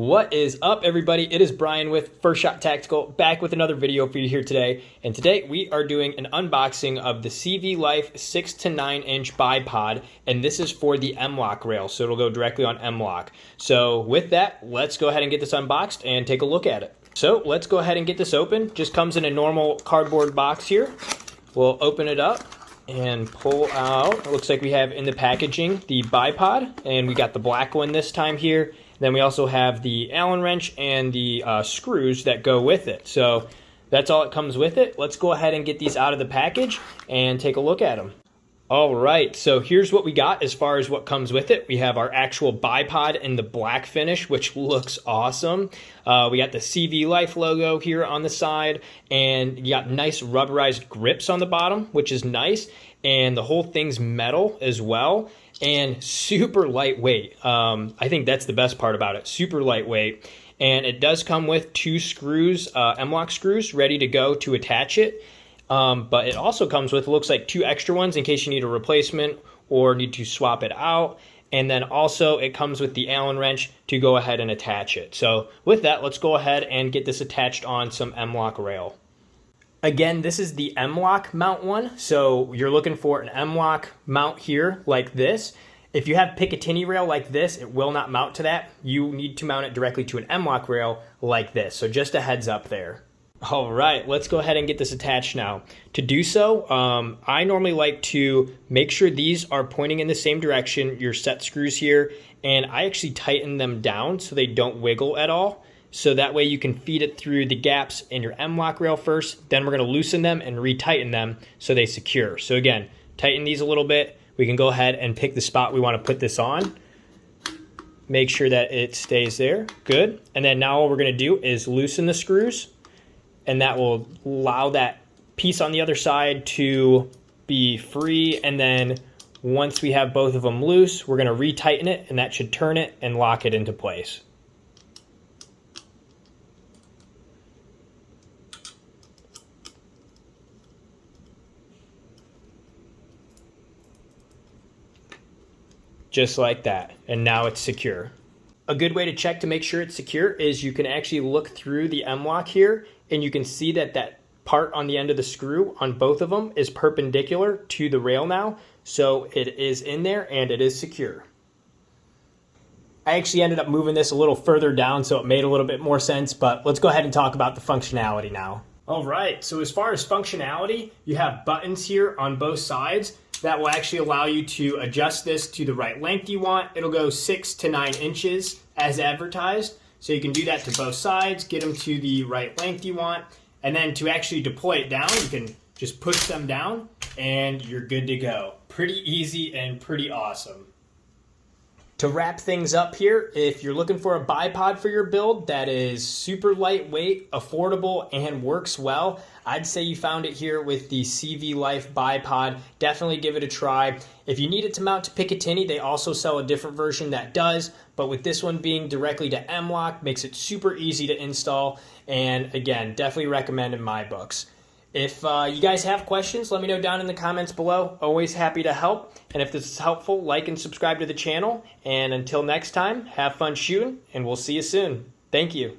What is up, everybody? It is Brian with First Shot Tactical, back with another video for you here today. And today we are doing an unboxing of the CVLIFE 6 to 9 inch bipod, and this is for the M-LOK rail, so it'll go directly on M-LOK. So with that, let's go ahead and get this unboxed and take a look at it. So let's go ahead and get this open. Just comes in a normal cardboard box here. We'll open it up and pull out. It looks like we have in the packaging the bipod, and we got the black one this time here. Then we also have the Allen wrench and the screws that go with it. So that's all it comes with it. Let's go ahead and get these out of the package and take a look at them. All right, so here's what we got as far as what comes with it. We have our actual bipod in the black finish, which looks awesome. We got the CVLIFE logo here on the side, and you got nice rubberized grips on the bottom, which is nice. And the whole thing's metal as well, and super lightweight. I think that's the best part about it, super lightweight. And it does come with 2 screws, M-LOK screws, ready to go to attach it. But it also comes with, looks like 2 extra ones in case you need a replacement or need to swap it out. And then also it comes with the Allen wrench to go ahead and attach it. So with that, let's go ahead and get this attached on some M-LOK rail. Again, this is the M-LOK mount one. So you're looking for an M-LOK mount here like this. If you have Picatinny rail like this, it will not mount to that. You need to mount it directly to an M-LOK rail like this. So just a heads up there. All right, let's go ahead and get this attached now. To do so, I normally like to make sure these are pointing in the same direction, your set screws here, and I actually tighten them down so they don't wiggle at all. So that way you can feed it through the gaps in your M-LOK rail first, then we're gonna loosen them and retighten them so they secure. So again, tighten these a little bit. We can go ahead and pick the spot we wanna put this on. Make sure that it stays there, good. And then now all we're gonna do is loosen the screws, and that will allow that piece on the other side to be free. And then once we have both of them loose, we're gonna retighten it, and that should turn it and lock it into place. Just like that, and now it's secure. A good way to check to make sure it's secure is you can actually look through the M-LOK here, and you can see that that part on the end of the screw on both of them is perpendicular to the rail now, so it is in there and it is secure. I actually ended up moving this a little further down so it made a little bit more sense, but let's go ahead and talk about the functionality now. All right, so as far as functionality, you have buttons here on both sides that will actually allow you to adjust this to the right length you want. It'll go 6 to 9 inches as advertised. So you can do that to both sides, get them to the right length you want. And then to actually deploy it down, you can just push them down and you're good to go. Pretty easy and pretty awesome. To wrap things up here, if you're looking for a bipod for your build that is super lightweight, affordable, and works well, I'd say you found it here with the CVLIFE bipod. Definitely give it a try. If you need it to mount to Picatinny, they also sell a different version that does, but with this one being directly to M-LOK, makes it super easy to install, and again, definitely recommend in my books. If you guys have questions, let me know down in the comments below. Always happy to help. And if this is helpful, like and subscribe to the channel. And until next time, have fun shooting, and we'll see you soon. Thank you.